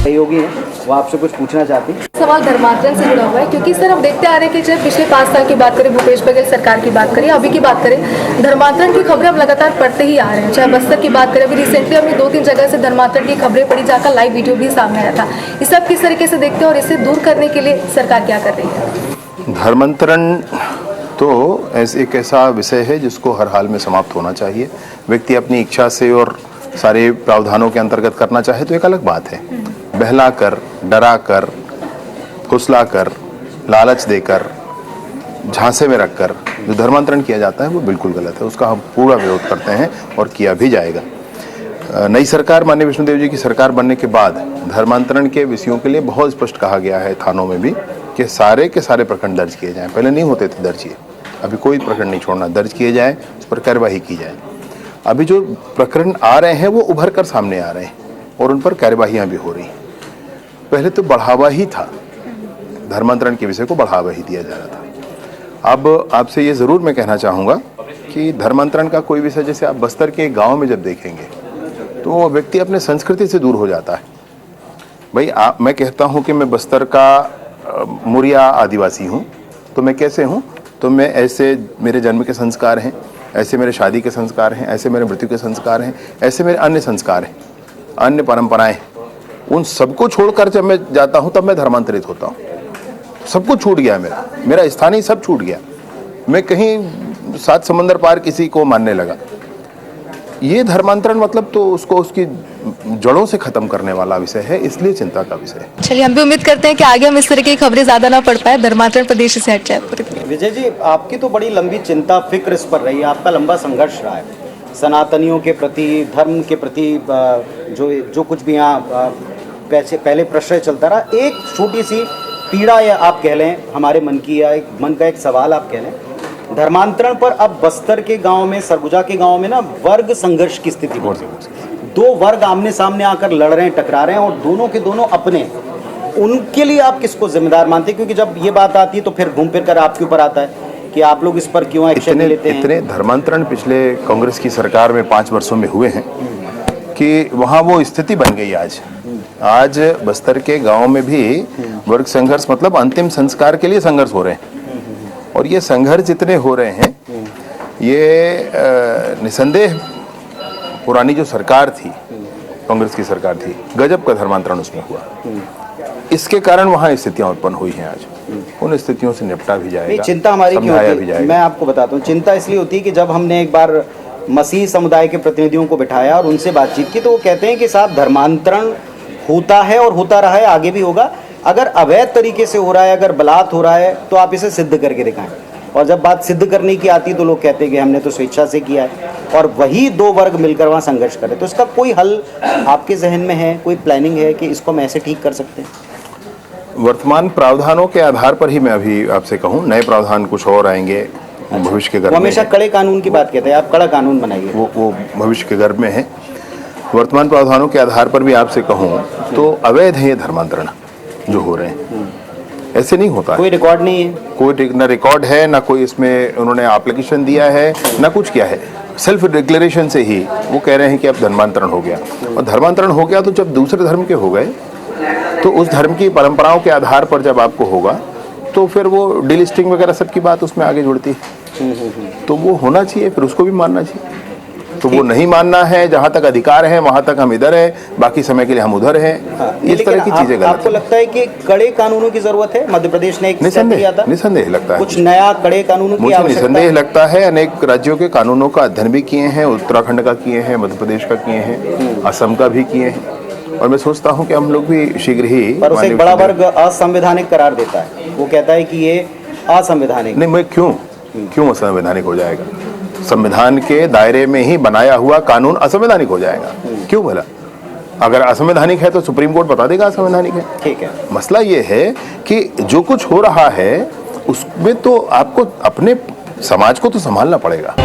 सहयोगी हैं, वो आपसे कुछ पूछना चाहती हैं। सवाल धर्मांतरण से जुड़ा हुआ है, क्योंकि सर हम देखते आ रहे हैं कि जब पिछले 5 साल की बात करें, भूपेश बघेल सरकार की बात करें, अभी की बात करें, धर्मांतरण की खबरें हम लगातार पढ़ते ही आ रहे हैं। चाहे बस्तर की बात करें, अभी रिसेंटली हमने 2-3 जगह से धर्मांतरण की खबरें पढ़ी, जाकर लाइव वीडियो भी सामने आया था। इस सब किस तरीके से देखते हैं और इसे दूर करने के लिए सरकार क्या कर रही है? धर्मांतरण तो एक ऐसा विषय है जिसको हर हाल में समाप्त होना चाहिए। व्यक्ति अपनी इच्छा से और सारे प्रावधानों के अंतर्गत करना चाहे तो एक अलग बात है। बहला कर, डरा कर, फुसला कर, लालच देकर, झांसे में रखकर जो धर्मांतरण किया जाता है वो बिल्कुल गलत है। उसका हम पूरा विरोध करते हैं और किया भी जाएगा। नई सरकार, माननीय विष्णुदेव जी की सरकार बनने के बाद धर्मांतरण के विषयों के लिए बहुत स्पष्ट कहा गया है थानों में भी कि सारे के सारे प्रकरण दर्ज किए जाएं। पहले नहीं होते थे दर्ज, ये अभी कोई प्रकरण नहीं छोड़ना, दर्ज किए जाएं, उस पर कार्यवाही की जाए। अभी जो प्रकरण आ रहे हैं वो उभर कर सामने आ रहे हैं और उन पर कार्यवाहियां भी हो रही हैं। पहले तो बढ़ावा ही था, धर्मांतरण के विषय को बढ़ावा ही दिया जा रहा था। अब आपसे ये ज़रूर मैं कहना चाहूँगा कि धर्मांतरण का कोई विषय, जैसे आप बस्तर के गाँव में जब देखेंगे तो वो व्यक्ति अपने संस्कृति से दूर हो जाता है। भाई मैं कहता हूँ कि मैं बस्तर का मुरिया आदिवासी हूँ, तो मैं कैसे हूँ? तो मैं ऐसे मेरे जन्म के संस्कार हैं, ऐसे मेरे शादी के संस्कार हैं, ऐसे मेरे मृत्यु के संस्कार हैं, ऐसे मेरे अन्य संस्कार हैं, अन्य परंपराएं। उन सबको छोड़कर जब मैं जाता हूँ तब मैं धर्मांतरित होता हूँ। सब कुछ छूट गया, मेरा स्थानीय सब छूट गया। मैं कहीं 7 समंदर पार किसी को मानने लगा। ये धर्मांतरण मतलब तो उसको उसकी जड़ों से खत्म करने वाला विषय है, इसलिए चिंता का विषय है। चलिए, हम भी उम्मीद करते हैं कि आगे हम इस तरह की खबरें ज्यादा ना पढ़ पाए, धर्मांतरण प्रदेश से हट जाए। विजय जी, आपकी तो बड़ी लंबी चिंता फिक्र इस पर रही है, आपका लंबा संघर्ष रहा है सनातनियों के प्रति, धर्म के प्रति, जो कुछ भी यहाँ पहले प्रश्रय चलता रहा। एक छोटी सी पीड़ा या आप कह लें हमारे मन की, या एक मन का एक सवाल आप कह लें, धर्मांतरण पर अब बस्तर के गांव में, सरगुजा के गांव में ना वर्ग संघर्ष की स्थिति हो रही है। 2 वर्ग आमने सामने आकर लड़ रहे हैं, टकरा रहे हैं, और दोनों के दोनों अपने। उनके लिए आप किसको जिम्मेदार मानते हैं? क्योंकि जब ये बात आती है तो फिर घूम फिर कर आपके ऊपर आता है कि आप लोग इस पर क्यों एक्शन लेते हैं। इतने धर्मांतरण पिछले कांग्रेस की सरकार में 5 वर्षों में हुए हैं कि वहाँ वो स्थिति बन गई। आज बस्तर के गांव में भी वर्ग संघर्ष मतलब अंतिम संस्कार के लिए संघर्ष हो रहे हैं। और ये संघर्ष जितने हो रहे हैं, ये निसंदेह पुरानी जो सरकार थी, कांग्रेस की सरकार थी, गजब का धर्मांतरण उसमें हुआ। इसके कारण वहाँ स्थितियाँ उत्पन्न हुई हैं। आज उन स्थितियों से निपटा भी जाएगा। चिंता हमारी क्यों होती है? मैं आपको बताता हूँ, चिंता इसलिए होती है कि जब हमने एक बार मसीह समुदाय के प्रतिनिधियों को बिठाया और उनसे बातचीत की, तो वो कहते हैं कि साहब धर्मांतरण होता है और होता रहा है, आगे भी होगा। अगर अवैध तरीके से हो रहा है, अगर बलात् हो रहा है, तो आप इसे सिद्ध करके दिखाएं। और जब बात सिद्ध करने की आती है तो लोग कहते हैं कि हमने तो स्वेच्छा से किया है, और वही 2 वर्ग मिलकर वहाँ संघर्ष करें। तो इसका कोई हल आपके जहन में है, कोई प्लानिंग है कि इसको हम ऐसे ठीक कर सकते हैं? वर्तमान प्रावधानों के आधार पर ही मैं अभी आपसे कहूँ, नए प्रावधान कुछ और आएंगे भविष्य के गर्भ में। हमेशा कड़े कानून की बात कहते हैं, आप कड़ा कानून बनाइए, वो भविष्य के गर्भ में है। वर्तमान प्रावधानों के आधार पर भी आपसे कहूँ तो अवैध है ये धर्मांतरण जो हो रहे हैं। ऐसे नहीं होता, कोई रिकॉर्ड नहीं है, कोई ना रिकॉर्ड है, ना कोई इसमें उन्होंने एप्लीकेशन दिया है, ना कुछ किया है। सेल्फ डिक्लेरेशन से ही वो कह रहे हैं कि अब धर्मांतरण हो गया। और धर्मांतरण हो गया तो जब दूसरे धर्म के हो गए तो उस धर्म की परंपराओं के आधार पर जब आपको होगा तो फिर वो डिलिस्टिंग वगैरह सबकी बात उसमें आगे जुड़ती है। तो वो होना चाहिए, फिर उसको भी मानना चाहिए। तो वो नहीं मानना है, जहाँ तक अधिकार है वहाँ तक हम इधर है, बाकी समय के लिए हम उधर हैं। इस तरह की चीजें गलत। आपको लगता है कि कड़े कानूनों की जरूरत है? मध्य प्रदेश ने एक स्टेप लिया था, निसंदेह लगता है कुछ नया कड़े कानूनों की आवश्यकता निसंदेह लगता है। अनेक राज्यों के कानूनों का अध्ययन भी किए हैं, उत्तराखंड का किए हैं, मध्य प्रदेश का किए हैं, असम का भी किए हैं, और मैं सोचता हूँ कि हम लोग भी शीघ्र ही। पर उसे एक बड़ा वर्ग असंवैधानिक करार देता है, वो कहता है कि ये असंवैधानिक। नहीं, मैं क्यों असंवैधानिक हो जाएगा? संविधान के दायरे में ही बनाया हुआ कानून असंवैधानिक हो जाएगा? क्यों भला? अगर असंवैधानिक है तो सुप्रीम कोर्ट बता देगा असंवैधानिक है। ठीक है, मसला ये है कि जो कुछ हो रहा है उसमें तो आपको अपने समाज को तो संभालना पड़ेगा।